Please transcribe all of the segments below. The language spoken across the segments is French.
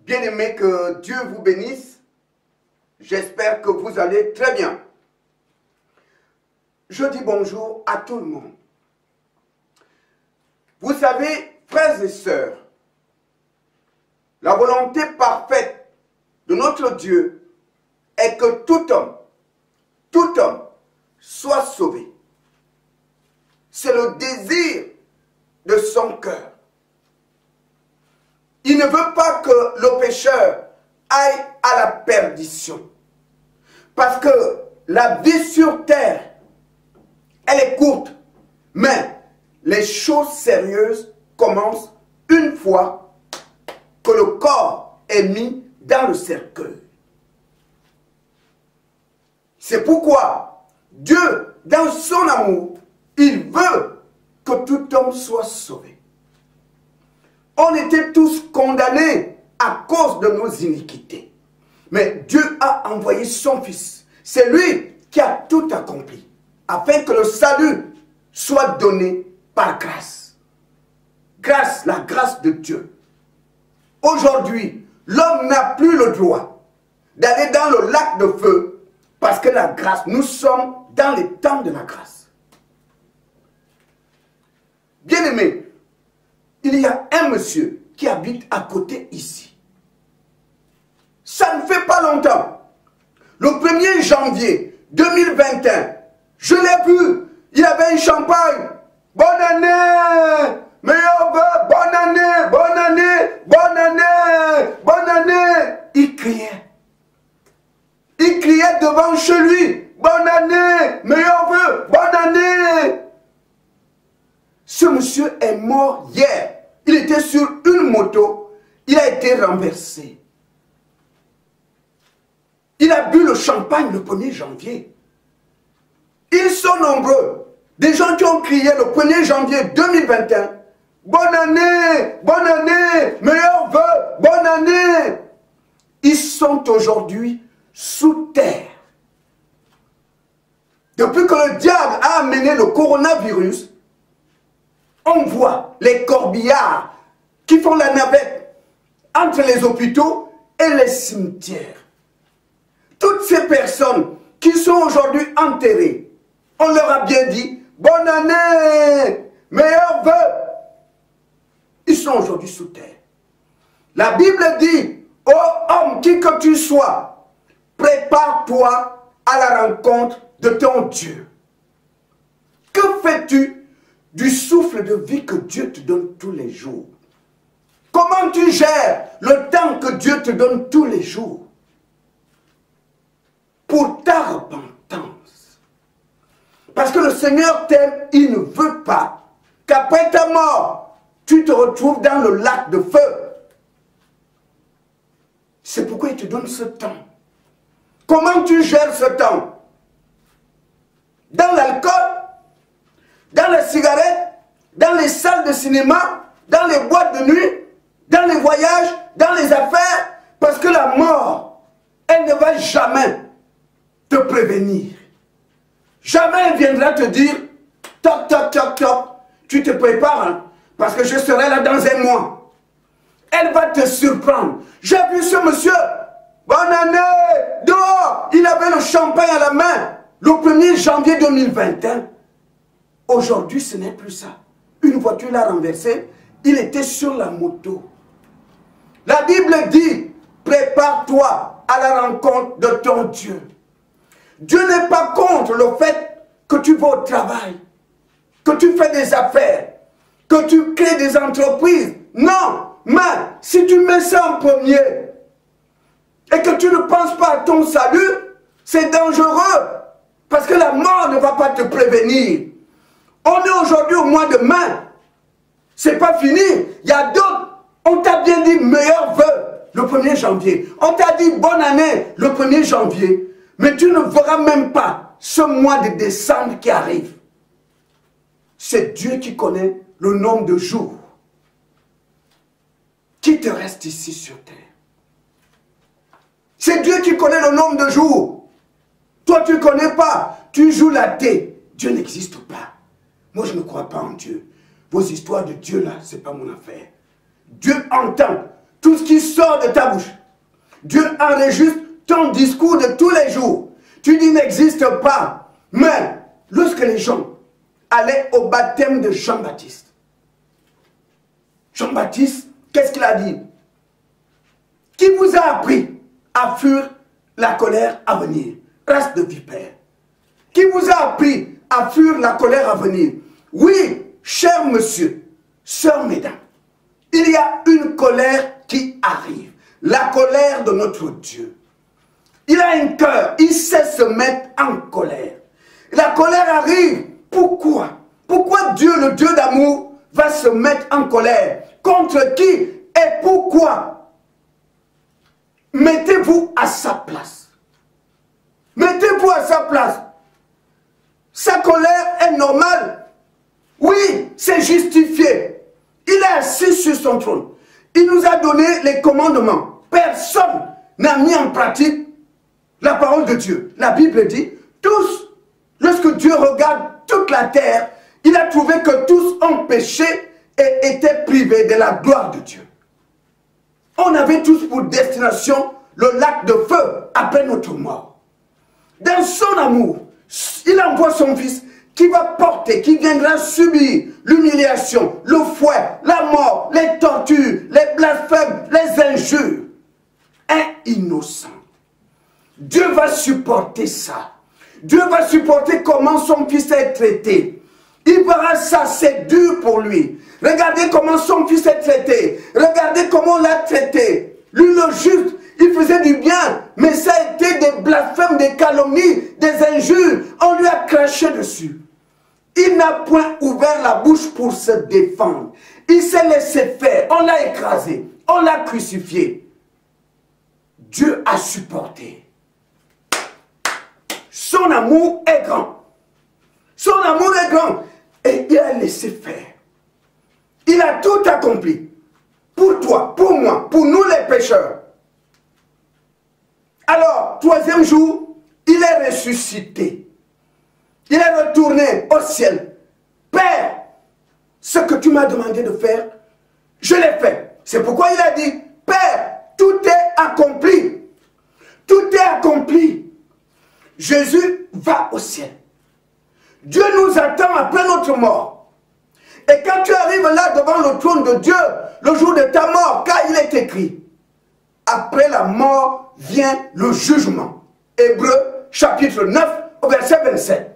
Bien-aimés, que Dieu vous bénisse. J'espère que vous allez très bien. Je dis bonjour à tout le monde. Vous savez, frères et sœurs, la volonté parfaite de notre Dieu est que tout homme soit sauvé. C'est le désir de son cœur. Il ne veut pas que le pécheur aille à la perdition. Parce que la vie sur terre, elle est courte. Mais les choses sérieuses commencent une fois que le corps est mis dans le cercueil. C'est pourquoi Dieu, dans son amour, il veut que tout homme soit sauvé. On était tous condamnés à cause de nos iniquités. Mais Dieu a envoyé son Fils. C'est lui qui a tout accompli, afin que le salut soit donné par grâce. Grâce, la grâce de Dieu. Aujourd'hui, l'homme n'a plus le droit d'aller dans le lac de feu, parce que la grâce, nous sommes dans les temps de la grâce. Bien-aimé, il y a un monsieur qui habite à côté ici. Ça ne fait pas longtemps. Le 1er janvier 2021, je l'ai vu. Il avait un champagne. Bonne année, meilleur vœu, bonne année, bonne année, bonne année, bonne année. Il criait. Il criait devant chez lui. Bonne année, meilleur vœu, bonne année. Ce monsieur est mort hier. Il était sur une moto. Il a été renversé. Il a bu le champagne le 1er janvier. Ils sont nombreux. Des gens qui ont crié le 1er janvier 2021. Bonne année, meilleur vœu, bonne année. Ils sont aujourd'hui sous terre. Depuis que le diable a amené le coronavirus, on voit les corbillards qui font la navette entre les hôpitaux et les cimetières. Toutes ces personnes qui sont aujourd'hui enterrées, on leur a bien dit, bonne année, meilleur vœu. Ils sont aujourd'hui sous terre. La Bible dit, ô homme, qui que tu sois, prépare-toi à la rencontre de ton Dieu. Que fais-tu du souffle de vie que Dieu te donne tous les jours? Comment tu gères le temps que Dieu te donne tous les jours? Pour ta repentance. Parce que le Seigneur t'aime, il ne veut pas qu'après ta mort, tu te retrouves dans le lac de feu. C'est pourquoi il te donne ce temps. Comment tu gères ce temps? Dans l'alcool, dans les cigarettes, dans les salles de cinéma, dans les boîtes de nuit, dans les voyages, dans les affaires, parce que la mort, elle ne va jamais te prévenir. Jamais elle viendra te dire, toc, toc, toc, toc, tu te prépares, hein, parce que je serai là dans un mois. Elle va te surprendre. J'ai vu ce monsieur, bonne année, dehors, il avait le champagne à la main, le 1er janvier 2021. Aujourd'hui, ce n'est plus ça. Une voiture l'a renversé, il était sur la moto. La Bible dit, prépare-toi à la rencontre de ton Dieu. Dieu n'est pas contre le fait que tu vas au travail, que tu fais des affaires, que tu crées des entreprises. Non, mais si tu mets ça en premier et que tu ne penses pas à ton salut, c'est dangereux parce que la mort ne va pas te prévenir. On est aujourd'hui au mois de mai. C'est pas fini. Il y a d'autres. On t'a bien dit meilleur vœu le 1er janvier. On t'a dit bonne année le 1er janvier. Mais tu ne verras même pas ce mois de décembre qui arrive. C'est Dieu qui connaît le nombre de jours qui te reste ici sur terre. C'est Dieu qui connaît le nombre de jours. Toi, tu ne connais pas. Tu joues la thé. Dieu n'existe pas. Moi, je ne crois pas en Dieu. Vos histoires de Dieu, là, ce n'est pas mon affaire. Dieu entend tout ce qui sort de ta bouche. Dieu enregistre ton discours de tous les jours. Tu dis n'existe pas. Mais lorsque les gens allaient au baptême de Jean-Baptiste, Jean-Baptiste, qu'est-ce qu'il a dit? Qui vous a appris à fuir la colère à venir? Race de vipère. Qui vous a appris à fuir la colère à venir? Oui, cher monsieur, sœur, mesdames, il y a une colère qui arrive. La colère de notre Dieu. Il a un cœur, il sait se mettre en colère. La colère arrive. Pourquoi? Pourquoi Dieu, le Dieu d'amour, va se mettre en colère? Contre qui et pourquoi? Mettez-vous à sa place. Mettez-vous à sa place. Sa colère est normale. Oui, c'est justifié. Il est assis sur son trône. Il nous a donné les commandements. Personne n'a mis en pratique la parole de Dieu. La Bible dit, tous, lorsque Dieu regarde toute la terre, il a trouvé que tous ont péché et étaient privés de la gloire de Dieu. On avait tous pour destination le lac de feu après notre mort. Dans son amour, il envoie son fils qui va porter, qui viendra subir l'humiliation, le fouet, la mort, les tortures, les blasphèmes, les injures. Un innocent. Dieu va supporter ça. Dieu va supporter comment son fils est traité. Il verra ça, c'est dur pour lui. Regardez comment son fils est traité. Regardez comment on l'a traité. Lui, le juste, il faisait du bien, mais ça a été des blasphèmes, des calomnies, des injures. On lui a craché dessus. Il n'a point ouvert la bouche pour se défendre. Il s'est laissé faire. On l'a écrasé. On l'a crucifié. Dieu a supporté. Son amour est grand. Son amour est grand. Et il a laissé faire. Il a tout accompli. Pour toi, pour moi, pour nous les pécheurs. Alors, troisième jour, il est ressuscité. Il est retourné au ciel. Père, ce que tu m'as demandé de faire, je l'ai fait. C'est pourquoi il a dit, Père, tout est accompli. Tout est accompli. Jésus va au ciel. Dieu nous attend après notre mort. Et quand tu arrives là devant le trône de Dieu, le jour de ta mort, car il est écrit, après la mort vient le jugement. Hébreux chapitre 9 au verset 27.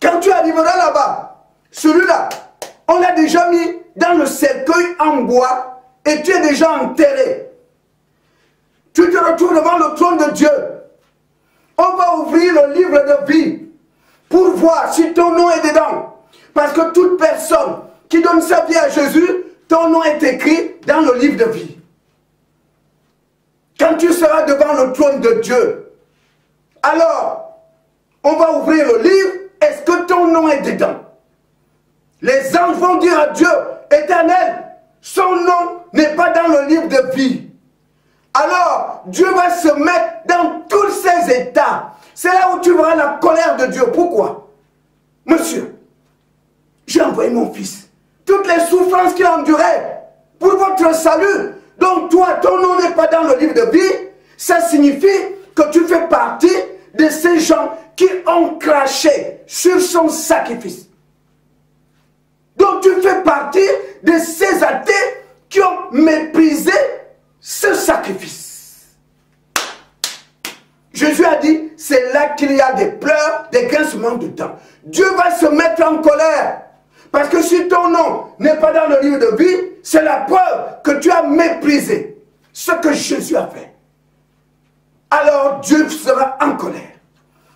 Quand tu arriveras là-bas, celui-là, on l'a déjà mis dans le cercueil en bois et tu es déjà enterré. Tu te retrouves devant le trône de Dieu. On va ouvrir le livre de vie pour voir si ton nom est dedans. Parce que toute personne qui donne sa vie à Jésus, ton nom est écrit dans le livre de vie. Quand tu seras devant le trône de Dieu, alors, on va ouvrir le livre. Est-ce que ton nom est dedans? Les anges vont dire à Dieu, Éternel, son nom n'est pas dans le livre de vie. Alors, Dieu va se mettre dans tous ces états. C'est là où tu verras la colère de Dieu. Pourquoi? Monsieur, j'ai envoyé mon fils. Toutes les souffrances qu'il a endurées pour votre salut. Donc toi, ton nom n'est pas dans le livre de vie. Ça signifie que tu fais partie de ces gens qui ont craché sur son sacrifice. Donc tu fais partie de ces athées qui ont méprisé ce sacrifice. Jésus a dit, c'est là qu'il y a des pleurs, des grincements de dents. Dieu va se mettre en colère. Parce que si ton nom n'est pas dans le livre de vie, c'est la preuve que tu as méprisé ce que Jésus a fait. Alors Dieu sera en colère.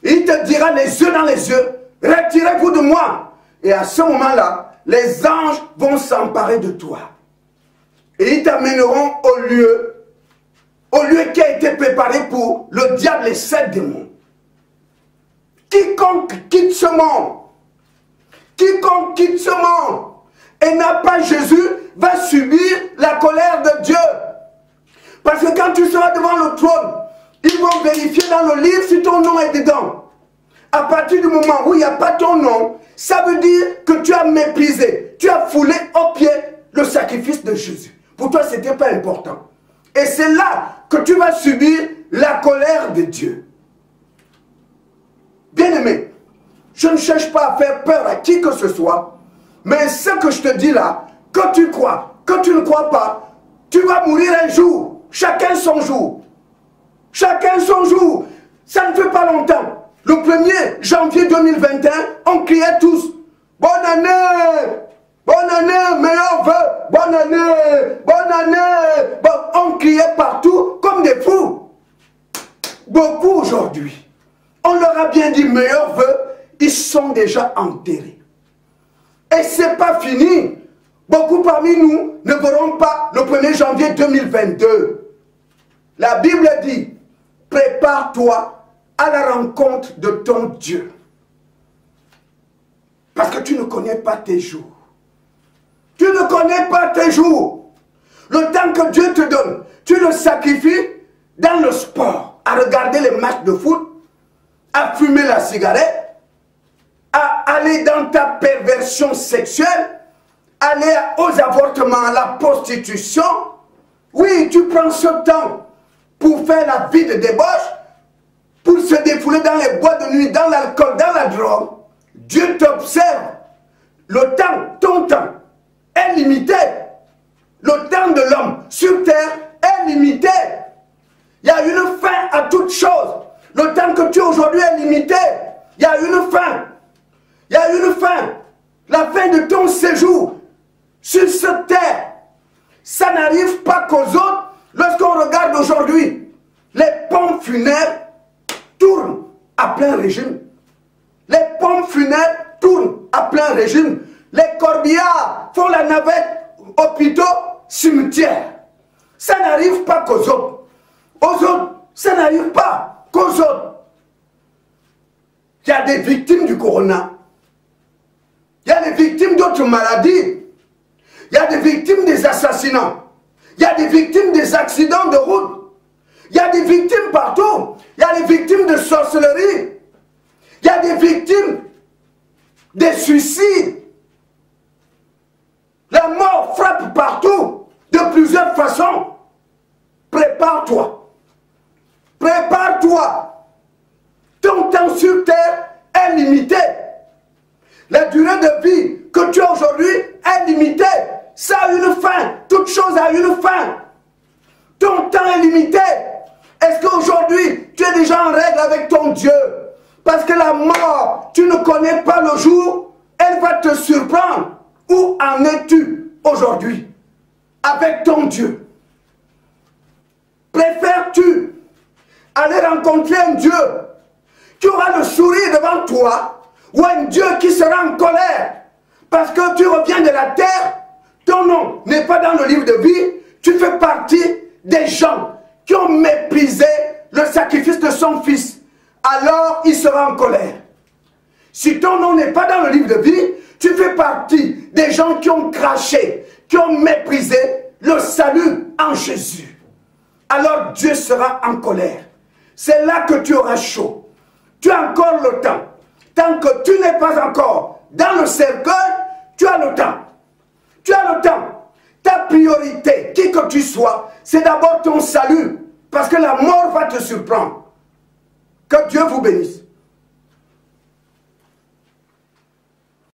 Il te dira les yeux dans les yeux, retirez-vous de moi. Et à ce moment-là, les anges vont s'emparer de toi. Et ils t'amèneront au lieu qui a été préparé pour le diable et ses démons. Quiconque quitte ce monde, et n'a pas Jésus, va subir la colère de Dieu. Parce que quand tu seras devant le trône, ils vont vérifier dans le livre si ton nom est dedans. À partir du moment où il n'y a pas ton nom, ça veut dire que tu as méprisé, tu as foulé au pied le sacrifice de Jésus. Pour toi, ce n'était pas important. Et c'est là que tu vas subir la colère de Dieu. Bien-aimé, je ne cherche pas à faire peur à qui que ce soit, mais ce que je te dis là, que tu crois, que tu ne crois pas, tu vas mourir un jour. Chacun son jour. Chacun son jour. Ça ne fait pas longtemps. Le 1er janvier 2021, on criait tous « Bonne année! Bonne année, meilleurs vœux! Bonne année! Bonne année! » On criait partout comme des fous. Beaucoup aujourd'hui, on leur a bien dit « meilleurs vœux », ils sont déjà enterrés. Et c'est pas fini. Beaucoup parmi nous ne verront pas le 1er janvier 2022. La Bible dit « prépare-toi à la rencontre de ton Dieu. » Parce que tu ne connais pas tes jours. Tu ne connais pas tes jours. Le temps que Dieu te donne, tu le sacrifies dans le sport, à regarder les matchs de foot, à fumer la cigarette, à aller dans ta perversion sexuelle, aller aux avortements, à la prostitution. Oui, tu prends ce temps pour faire la vie de débauche, pour se défouler dans les boîtes de nuit, dans l'alcool, dans la drogue. Dieu t'observe. Le temps, ton temps, est limité. Le temps de l'homme sur terre est limité. Il y a une fin à toute chose. Le temps que tu as aujourd'hui est limité. Il y a une fin. Il y a une fin. La fin de ton séjour sur cette terre. Ça n'arrive pas qu'aux autres. Lorsqu'on regarde aujourd'hui, les pompes funèbres tournent à plein régime. Les pompes funèbres tournent à plein régime. Les corbillards font la navette hôpitaux, cimetières. Ça n'arrive pas qu'aux autres. Aux autres, ça n'arrive pas qu'aux autres. Il y a des victimes du corona. Il y a des victimes d'autres maladies. Il y a des victimes des assassinats. Il y a des victimes des accidents de route. Il y a des victimes partout. Il y a des victimes de sorcellerie. Il y a des victimes des suicides. La mort frappe partout, de plusieurs façons. Prépare-toi. Prépare-toi. Ton temps sur terre est limité. La durée de vie que tu as aujourd'hui est limitée. Ça a une fin. Toute chose a une fin. Ton temps est limité. Est-ce qu'aujourd'hui, tu es déjà en règle avec ton Dieu? Parce que la mort, tu ne connais pas le jour, elle va te surprendre. Où en es-tu aujourd'hui avec ton Dieu? Préfères-tu aller rencontrer un Dieu qui aura le sourire devant toi ou un Dieu qui sera en colère parce que tu reviens de la terre, ton nom n'est pas dans le livre de vie, tu fais partie des gens qui ont méprisé le sacrifice de son fils, alors il sera en colère. Si ton nom n'est pas dans le livre de vie, tu fais partie des gens qui ont craché, qui ont méprisé le salut en Jésus. Alors Dieu sera en colère. C'est là que tu auras chaud. Tu as encore le temps. Tant que tu n'es pas encore dans le cercueil, tu as le temps. Tu as le temps. Ta priorité, qui que tu sois, c'est d'abord ton salut. Parce que la mort va te surprendre. Que Dieu vous bénisse.